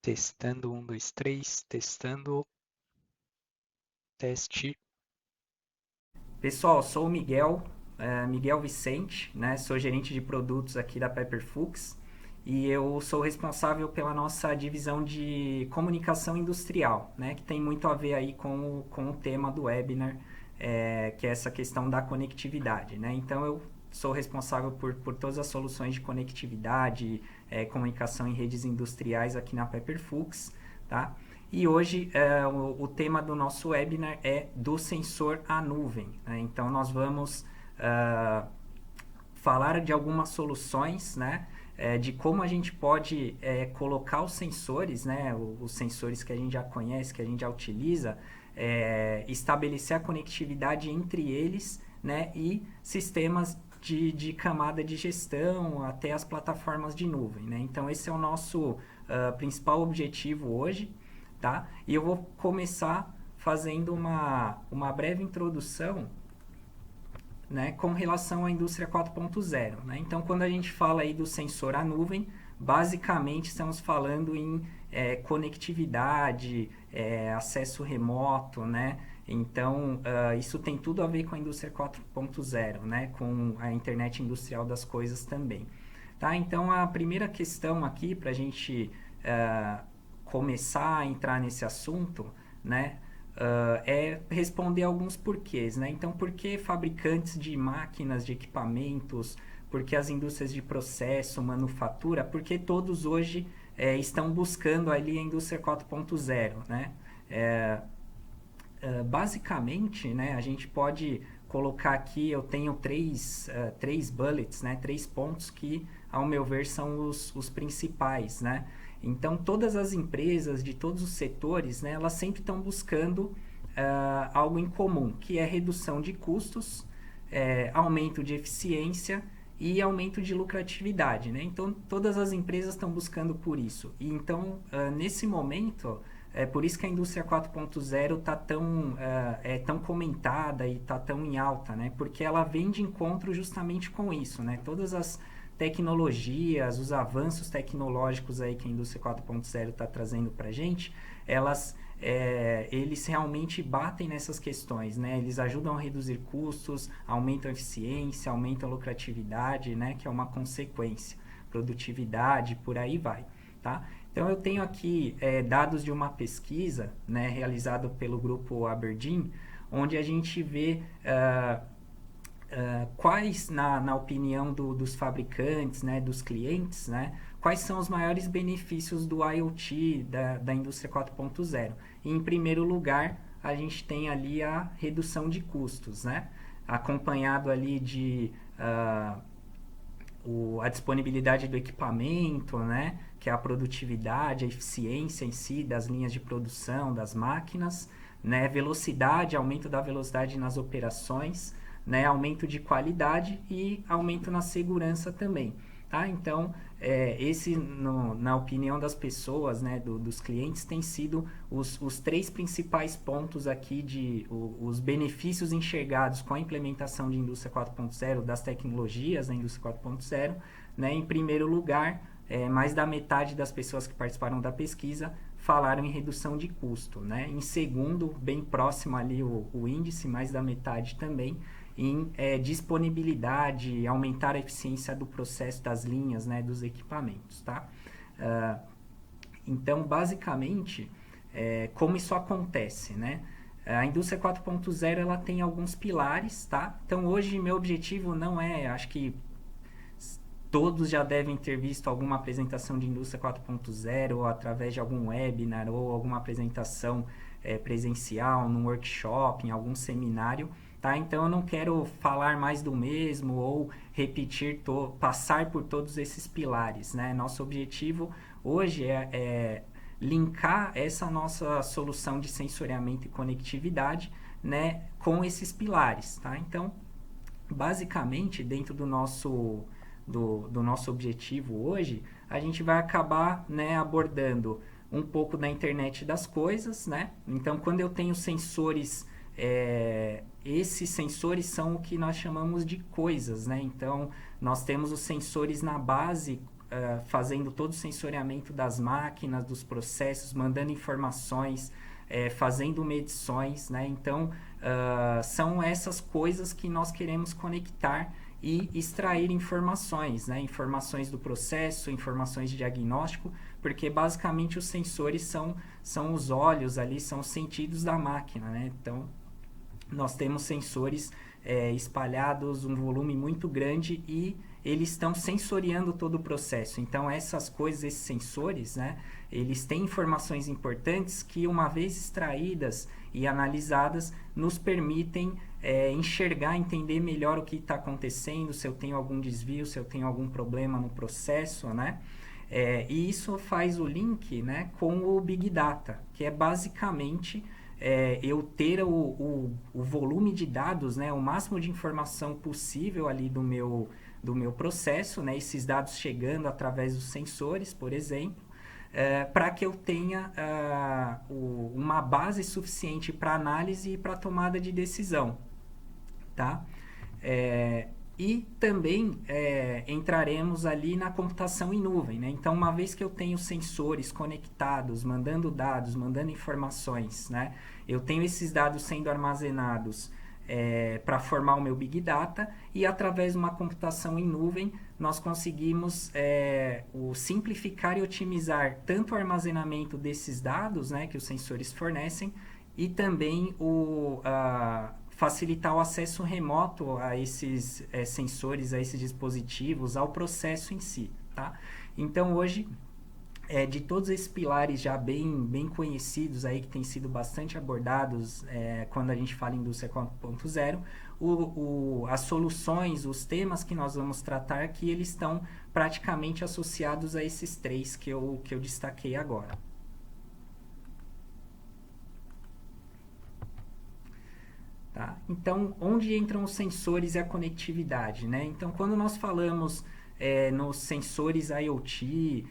Testando, um, dois, três, testando, teste. Pessoal, sou o Miguel, Miguel Vicente, né? Sou gerente de produtos aqui da Pepperfux e eu sou responsável pela nossa divisão de comunicação industrial, né? Que tem muito a ver aí com o tema do webinar, que é essa questão da conectividade, né? Então eu sou responsável por todas as soluções de conectividade, comunicação em redes industriais aqui na Pepperfux, tá? E hoje o tema do nosso webinar é do sensor à nuvem, né? Então nós vamos falar de algumas soluções, né? De como a gente pode colocar os sensores, né? Os sensores que a gente já conhece, que a gente já utiliza, estabelecer a conectividade entre eles, né? E sistemas de camada de gestão até as plataformas de nuvem, né? Então esse é o nosso principal objetivo hoje, tá? E eu vou começar fazendo uma breve introdução, né, com relação à indústria 4.0. Né? Então, quando a gente fala aí do sensor à nuvem, basicamente estamos falando em conectividade, acesso remoto, né? Então, isso tem tudo a ver com a indústria 4.0, né? Com a internet industrial das coisas também. Tá? Então, a primeira questão aqui para a gente começar a entrar nesse assunto, né? É responder alguns porquês, né? Então, por que fabricantes de máquinas, de equipamentos, por que as indústrias de processo, manufatura, porque todos hoje estão buscando ali a indústria 4.0, né? É, Basicamente, né, a gente pode colocar aqui, eu tenho três bullets, né, 3 pontos que, ao meu ver, são os principais, né? Então, todas as empresas de todos os setores, né, elas sempre estão buscando algo em comum, que é redução de custos, aumento de eficiência e aumento de lucratividade, né? Então, todas as empresas estão buscando por isso. E então, nesse momento, é por isso que a indústria 4.0 está tão comentada e está tão em alta, né? Porque ela vem de encontro justamente com isso, né? Todas as tecnologias, os avanços tecnológicos aí que a indústria 4.0 está trazendo para a gente, eles realmente batem nessas questões, né? Eles ajudam a reduzir custos, aumentam a eficiência, aumentam a lucratividade, né? Que é uma consequência, produtividade, por aí vai, tá? Então eu tenho aqui dados de uma pesquisa, né, realizada pelo grupo Aberdeen, onde a gente vê quais, na opinião dos fabricantes, né, dos clientes, né, quais são os maiores benefícios do IoT, da indústria 4.0. E, em primeiro lugar, a gente tem ali a redução de custos, né, acompanhado ali de a disponibilidade do equipamento, né, que é a produtividade, a eficiência em si das linhas de produção, das máquinas, né, velocidade, aumento da velocidade nas operações, né, aumento de qualidade e aumento na segurança também. Tá? Então, na opinião das pessoas, né, dos clientes, tem sido os 3 principais pontos aqui os benefícios enxergados com a implementação de indústria 4.0, das tecnologias da indústria 4.0. Né? Em primeiro lugar, mais da metade das pessoas que participaram da pesquisa falaram em redução de custo. Né? Em segundo, bem próximo ali o índice, mais da metade também, em disponibilidade, aumentar a eficiência do processo das linhas, né, dos equipamentos, tá? Então, basicamente, como isso acontece, né? A indústria 4.0 ela tem alguns pilares, tá? Então, hoje meu objetivo não é, acho que todos já devem ter visto alguma apresentação de indústria 4.0 ou através de algum webinar ou alguma apresentação presencial, num workshop, em algum seminário, tá? Então eu não quero falar mais do mesmo ou passar por todos esses pilares, né? Nosso objetivo hoje é linkar essa nossa solução de sensoriamento e conectividade, né, com esses pilares, tá? Então, basicamente, dentro do nosso objetivo hoje, a gente vai acabar, né, abordando um pouco da internet das coisas, né? Então, quando eu tenho sensores, esses sensores são o que nós chamamos de coisas, né? Então, nós temos os sensores na base fazendo todo o sensoriamento das máquinas, dos processos, mandando informações, fazendo medições, né? Então, são essas coisas que nós queremos conectar e extrair informações, né? Informações do processo, informações de diagnóstico, porque basicamente os sensores são os olhos ali, são os sentidos da máquina, né? Então, nós temos sensores espalhados, um volume muito grande e eles estão sensoriando todo o processo. Então, essas coisas, esses sensores, né, eles têm informações importantes que, uma vez extraídas e analisadas, nos permitem enxergar, entender melhor o que está acontecendo, se eu tenho algum desvio, se eu tenho algum problema no processo, né? E isso faz o link, né, com o Big Data, que é basicamente eu ter o volume de dados, né, o máximo de informação possível ali do meu processo, né, esses dados chegando através dos sensores, por exemplo, para que eu tenha uma base suficiente para análise e para tomada de decisão, tá? E também entraremos ali na computação em nuvem, né? Então, uma vez que eu tenho sensores conectados, mandando dados, mandando informações, né? Eu tenho esses dados sendo armazenados para formar o meu Big Data e, através de uma computação em nuvem, nós conseguimos simplificar e otimizar tanto o armazenamento desses dados, né, que os sensores fornecem, e também facilitar o acesso remoto a esses sensores, a esses dispositivos, ao processo em si, tá? Então, hoje, de todos esses pilares já bem conhecidos aí, que têm sido bastante abordados quando a gente fala em indústria 4.0, as soluções, os temas que nós vamos tratar aqui, eles estão praticamente associados a esses três que eu destaquei agora. Tá? Então, onde entram os sensores e a conectividade, né? Então, quando nós falamos nos sensores IoT,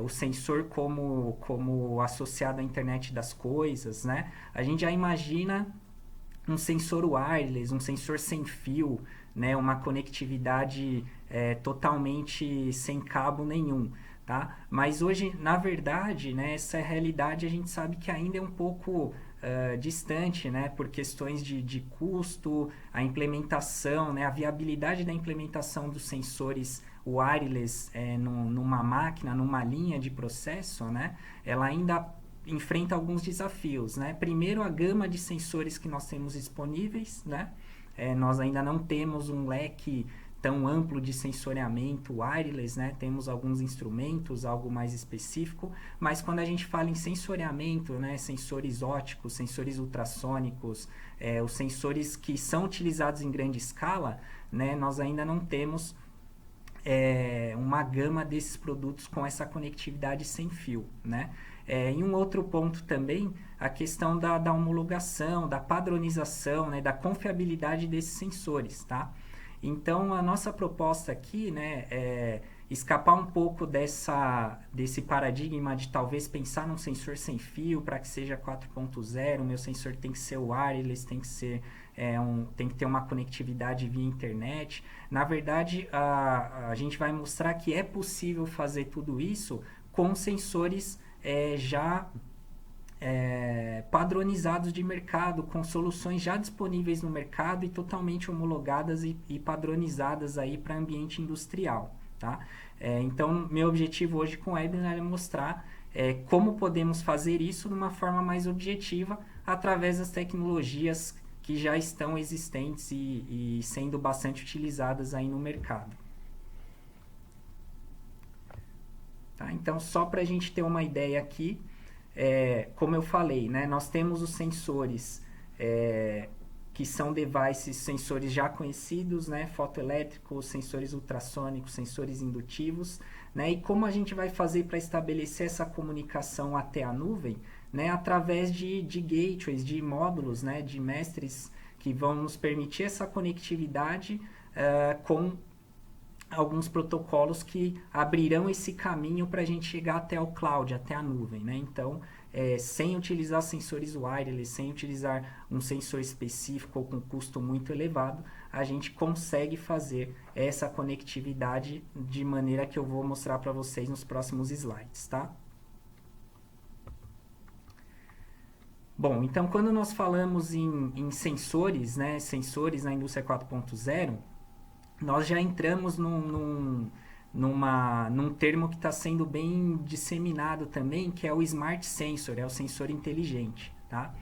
o sensor como associado à internet das coisas, né? A gente já imagina um sensor wireless, um sensor sem fio, né? Uma conectividade totalmente sem cabo nenhum. Tá? Mas hoje, na verdade, né, essa realidade a gente sabe que ainda é um pouco distante, né, por questões de custo, a implementação, né, a viabilidade da implementação dos sensores wireless numa máquina, numa linha de processo, né, ela ainda enfrenta alguns desafios, né? Primeiro, a gama de sensores que nós temos disponíveis, né? Nós ainda não temos um leque tão amplo de sensoriamento wireless, né? Temos alguns instrumentos, algo mais específico, mas quando a gente fala em sensoriamento, né? Sensores óticos, sensores ultrassônicos, os sensores que são utilizados em grande escala, né? Nós ainda não temos uma gama desses produtos com essa conectividade sem fio, né? E um outro ponto também, a questão da homologação, da padronização, né? Da confiabilidade desses sensores, tá? Então, a nossa proposta aqui, né, é escapar um pouco desse paradigma de talvez pensar num sensor sem fio para que seja 4.0, o meu sensor tem que ser wireless, tem que ser tem que ter uma conectividade via internet. Na verdade, a gente vai mostrar que é possível fazer tudo isso com sensores já padronizados de mercado, com soluções já disponíveis no mercado e totalmente homologadas e padronizadas aí para ambiente industrial, tá? Então, meu objetivo hoje com o webinar é mostrar como podemos fazer isso de uma forma mais objetiva através das tecnologias que já estão existentes e sendo bastante utilizadas aí no mercado. Tá? Então, só para a gente ter uma ideia aqui, como eu falei, né, nós temos os sensores que são devices, sensores já conhecidos, né, fotoelétricos, sensores ultrassônicos, sensores indutivos, né, e como a gente vai fazer para estabelecer essa comunicação até a nuvem, né, através de gateways, de módulos, né, de mestres que vão nos permitir essa conectividade com alguns protocolos que abrirão esse caminho para a gente chegar até o cloud, até a nuvem, né? Então, sem utilizar sensores wireless, sem utilizar um sensor específico ou com custo muito elevado, a gente consegue fazer essa conectividade de maneira que eu vou mostrar para vocês nos próximos slides, tá? Bom, então quando nós falamos em sensores, né, sensores na indústria 4.0, nós já entramos num termo que está sendo bem disseminado também, que é o Smart Sensor, é o sensor inteligente, tá?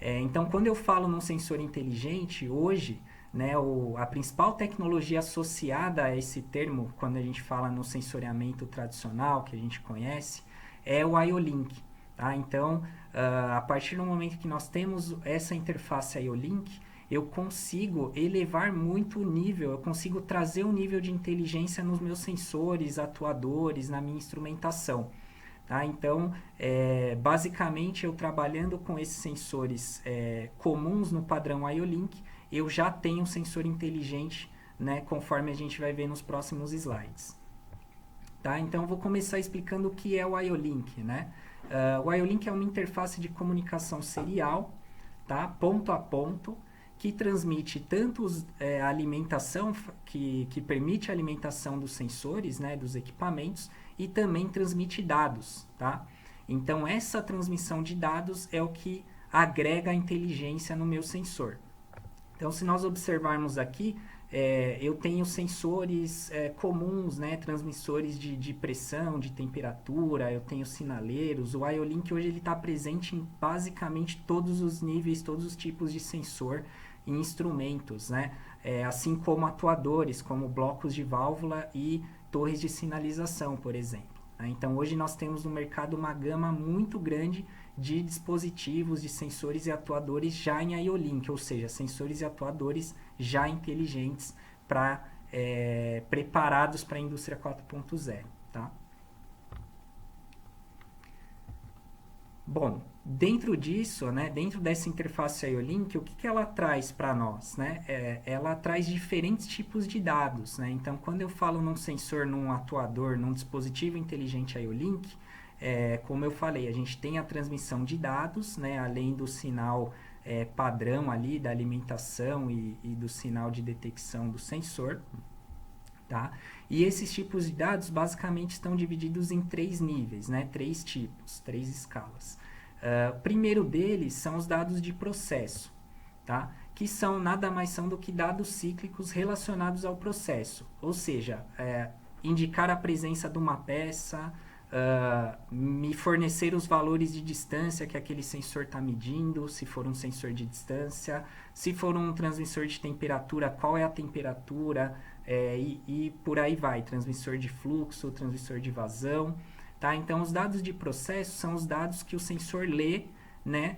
Então, quando eu falo num sensor inteligente, hoje, né, a principal tecnologia associada a esse termo, quando a gente fala no sensoriamento tradicional, que a gente conhece, é o IO-Link, tá? Então, a partir do momento que nós temos essa interface IO-Link, eu consigo elevar muito o nível, eu consigo trazer um nível de inteligência nos meus sensores, atuadores, na minha instrumentação. Tá? Então, basicamente, eu trabalhando com esses sensores comuns no padrão IO-Link, eu já tenho um sensor inteligente, né, conforme a gente vai ver nos próximos slides. Tá? Então, eu vou começar explicando o que é o IO-Link. Né? O IO-Link é uma interface de comunicação serial, tá? Ponto a ponto, que transmite tanto a alimentação, que permite a alimentação dos sensores, né, dos equipamentos, e também transmite dados, tá? Então, essa transmissão de dados é o que agrega a inteligência no meu sensor. Então, se nós observarmos aqui, eu tenho sensores comuns, né, transmissores de pressão, de temperatura, eu tenho sinaleiros. O IO-Link hoje está presente em basicamente todos os níveis, todos os tipos de sensor e instrumentos, né? Assim como atuadores, como blocos de válvula e torres de sinalização, por exemplo. Né? Então, hoje nós temos no mercado uma gama muito grande de dispositivos, de sensores e atuadores já em IO-Link, ou seja, sensores e atuadores já inteligentes preparados para a indústria 4.0. Tá? Bom, dentro disso, né, dentro dessa interface IO-Link, o que ela traz para nós? Né? Ela traz diferentes tipos de dados. Né? Então, quando eu falo num sensor, num atuador, num dispositivo inteligente IO-Link, como eu falei, a gente tem a transmissão de dados, né, além do sinal padrão ali da alimentação e do sinal de detecção do sensor. Tá? E esses tipos de dados basicamente estão divididos em 3 níveis, né? 3 tipos, 3 escalas. O primeiro deles são os dados de processo, tá? Que são nada mais são do que dados cíclicos relacionados ao processo, ou seja, indicar a presença de uma peça, me fornecer os valores de distância que aquele sensor está medindo, se for um sensor de distância, se for um transmissor de temperatura, qual é a temperatura, e por aí vai, transmissor de fluxo, transmissor de vazão. Tá? Então, os dados de processo são os dados que o sensor lê, né,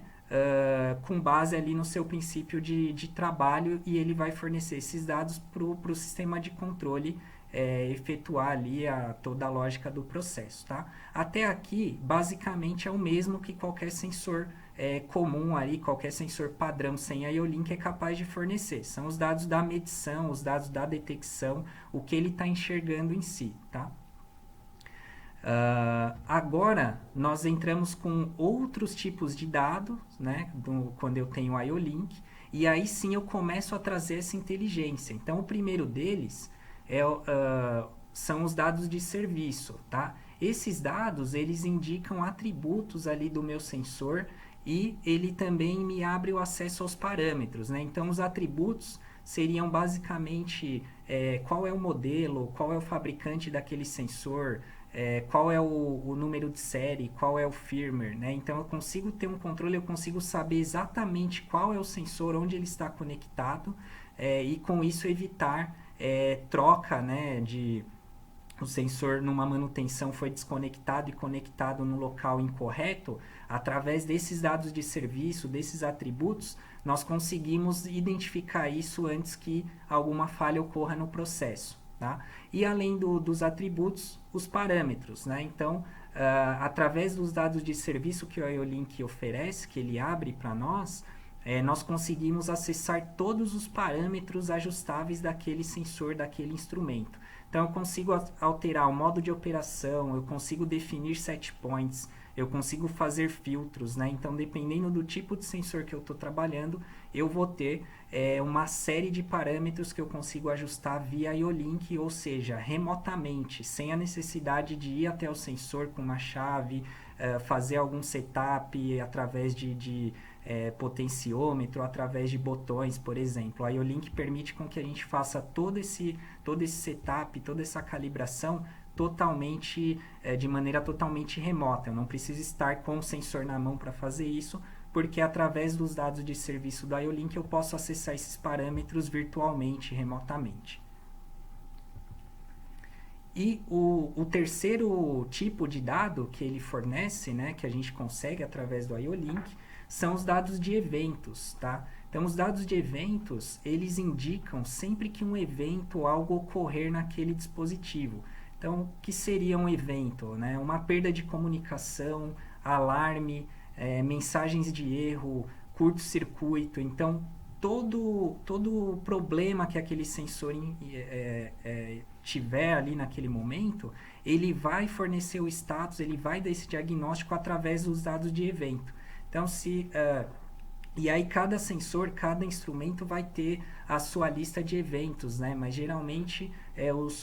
com base ali no seu princípio de trabalho, e ele vai fornecer esses dados para o sistema de controle efetuar ali toda a lógica do processo. Tá? Até aqui, basicamente, é o mesmo que qualquer sensor comum ali, qualquer sensor padrão sem IO-Link é capaz de fornecer. São os dados da medição, os dados da detecção, o que ele está enxergando em si. Tá? Agora, nós entramos com outros tipos de dados, né, quando eu tenho IO-Link, e aí sim eu começo a trazer essa inteligência. Então, o primeiro deles são os dados de serviço. Tá? Esses dados, eles indicam atributos ali do meu sensor, e ele também me abre o acesso aos parâmetros. Né? Então, os atributos seriam basicamente qual é o modelo, qual é o fabricante daquele sensor, qual é o número de série, qual é o firmware. Né? Então, eu consigo ter um controle, eu consigo saber exatamente qual é o sensor, onde ele está conectado, e com isso evitar troca, né, o sensor numa manutenção foi desconectado e conectado no local incorreto. Através desses dados de serviço, desses atributos, nós conseguimos identificar isso antes que alguma falha ocorra no processo. Tá? E além dos atributos, os parâmetros. Né? Então, através dos dados de serviço que o IO-Link oferece, que ele abre para nós conseguimos acessar todos os parâmetros ajustáveis daquele sensor, daquele instrumento. Então, eu consigo alterar o modo de operação, eu consigo definir set points, eu consigo fazer filtros, né? Então, dependendo do tipo de sensor que eu estou trabalhando, eu vou ter uma série de parâmetros que eu consigo ajustar via IO-Link, ou seja, remotamente, sem a necessidade de ir até o sensor com uma chave, fazer algum setup através de potenciômetro, através de botões, por exemplo. A IO-Link permite com que a gente faça todo esse setup, toda essa calibração totalmente, de maneira totalmente remota. Eu não preciso estar com o sensor na mão para fazer isso, porque através dos dados de serviço da IO-Link eu posso acessar esses parâmetros virtualmente, remotamente. E o terceiro tipo de dado que ele fornece, né, que a gente consegue através do IO-Link, são os dados de eventos, tá? Então, os dados de eventos, eles indicam sempre que um evento ou algo ocorrer naquele dispositivo. Então, o que seria um evento, né? Uma perda de comunicação, alarme, mensagens de erro, curto-circuito. Então, todo problema que aquele sensor tiver ali naquele momento, ele vai fornecer o status, ele vai dar esse diagnóstico através dos dados de evento. Então, e aí cada sensor, cada instrumento vai ter a sua lista de eventos, né? Mas geralmente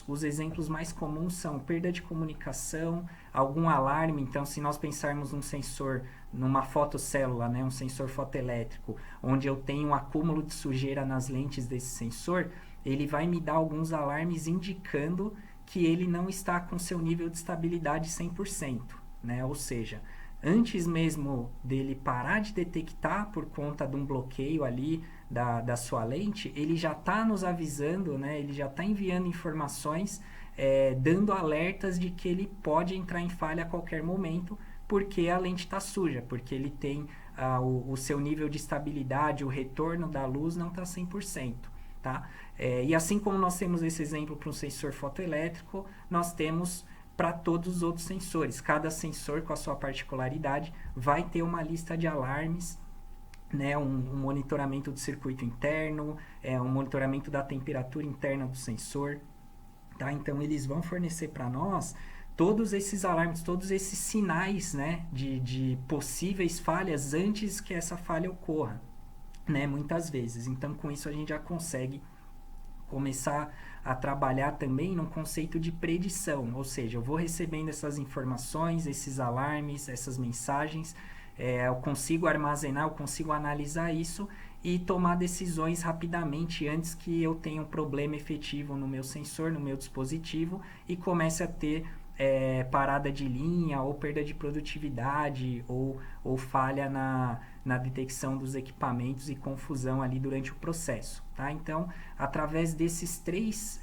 os exemplos mais comuns são perda de comunicação, algum alarme. Então, se nós pensarmos num sensor, numa fotocélula, né? Um sensor fotoelétrico, onde eu tenho um acúmulo de sujeira nas lentes desse sensor, ele vai me dar alguns alarmes indicando que ele não está com seu nível de estabilidade 100%, né? Ou seja, antes mesmo dele parar de detectar por conta de um bloqueio ali da sua lente, ele já está nos avisando, né? Ele já está enviando informações, dando alertas de que ele pode entrar em falha a qualquer momento, porque a lente está suja, porque ele tem o seu nível de estabilidade, o retorno da luz não está 100%. Tá? E assim como nós temos esse exemplo para um sensor fotoelétrico, nós temos para todos os outros sensores. Cada sensor com a sua particularidade vai ter uma lista de alarmes, né, um monitoramento do circuito interno, um monitoramento da temperatura interna do sensor. Tá? Então, eles vão fornecer para nós todos esses alarmes, todos esses sinais, né, de possíveis falhas antes que essa falha ocorra, né, muitas vezes. Então, com isso, a gente já consegue começar a trabalhar também num conceito de predição, ou seja, eu vou recebendo essas informações, esses alarmes, essas mensagens, eu consigo armazenar, eu consigo analisar isso e tomar decisões rapidamente antes que eu tenha um problema efetivo no meu sensor, no meu dispositivo e comece a ter parada de linha ou perda de produtividade ou falha na detecção dos equipamentos e confusão ali durante o processo. Tá? Então, através desses três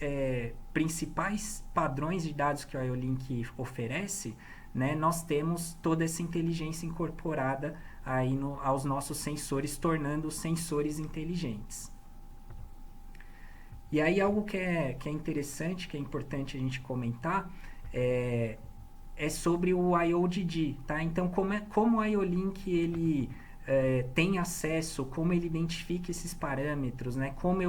principais padrões de dados que o IO-Link oferece, né, nós temos toda essa inteligência incorporada aí aos nossos sensores, tornando os sensores inteligentes. E aí algo que é interessante, que é importante a gente comentar, é sobre o IODD, tá? Então, como o IO-Link ele tem acesso, como ele identifica esses parâmetros, né? Como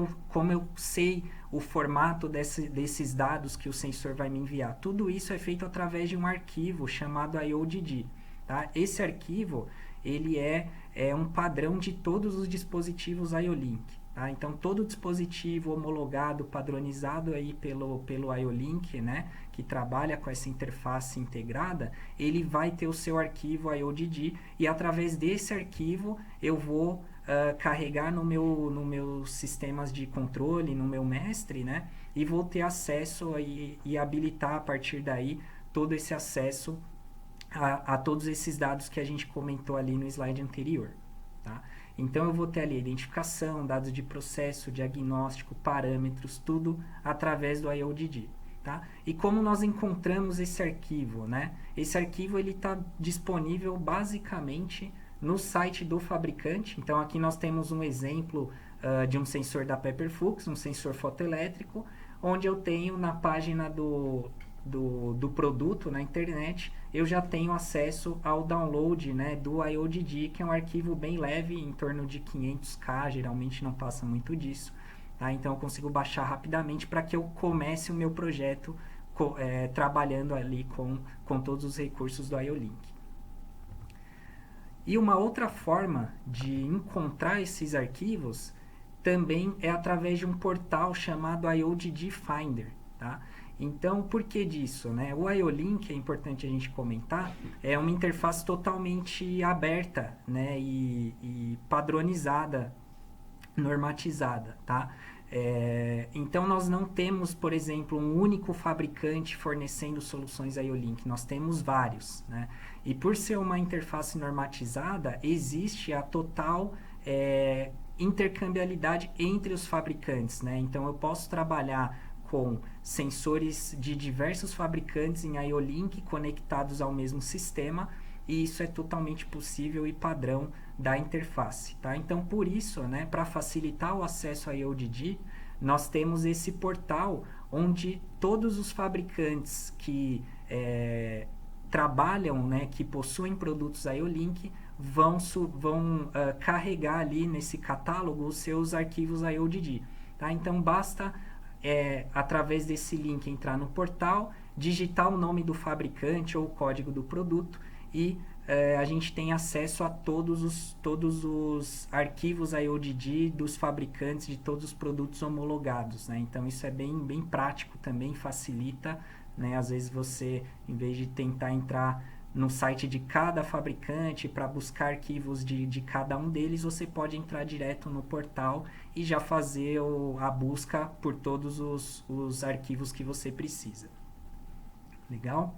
eu sei o formato desses dados que o sensor vai me enviar. Tudo isso é feito através de um arquivo chamado IODD, tá? Esse arquivo ele é um padrão de todos os dispositivos IO-Link. Tá? Então, todo dispositivo homologado, padronizado aí pelo IO-Link, né, que trabalha com essa interface integrada, ele vai ter o seu arquivo IODD e através desse arquivo eu vou carregar no meus sistemas de controle, no meu mestre, né, e vou ter acesso e habilitar a partir daí todo esse acesso a todos esses dados que a gente comentou ali no slide anterior. Tá? Então, eu vou ter ali a identificação, dados de processo, diagnóstico, parâmetros, tudo através do IODD. Tá? E como nós encontramos esse arquivo? Né? Esse arquivo está disponível basicamente no site do fabricante. Então, aqui nós temos um exemplo de um sensor da Pepperflux, um sensor fotoelétrico, onde eu tenho na página do produto na internet, eu já tenho acesso ao download, né, do IODD, que é um arquivo bem leve, em torno de 500k, geralmente não passa muito disso. Tá? Então eu consigo baixar rapidamente para que eu comece o meu projeto trabalhando ali com todos os recursos do IO-Link. E uma outra forma de encontrar esses arquivos também é através de um portal chamado IODD Finder, tá? Então, por que disso, né? O IO-Link, é importante a gente comentar, é uma interface totalmente aberta, né? E padronizada, normatizada, tá? Então, nós não temos, por exemplo, um único fabricante fornecendo soluções IO-Link. Nós temos vários, né? E por ser uma interface normatizada, existe a total intercambiabilidade entre os fabricantes, né? Então, eu posso trabalhar com sensores de diversos fabricantes em IO-Link conectados ao mesmo sistema, e isso é totalmente possível e padrão da interface, tá? Então, por isso, né, para facilitar o acesso a IODD, nós temos esse portal onde todos os fabricantes que trabalham, né, que possuem produtos IO-Link, vão carregar ali nesse catálogo os seus arquivos IODD, tá? Então, basta através desse link entrar no portal, digitar o nome do fabricante ou o código do produto e a gente tem acesso a todos os arquivos IODD dos fabricantes de todos os produtos homologados, né? Então isso é bem prático também, facilita, né? Às vezes você, em vez de tentar entrar no site de cada fabricante para buscar arquivos de cada um deles, você pode entrar direto no portal e já fazer a busca por todos os arquivos que você precisa. Legal?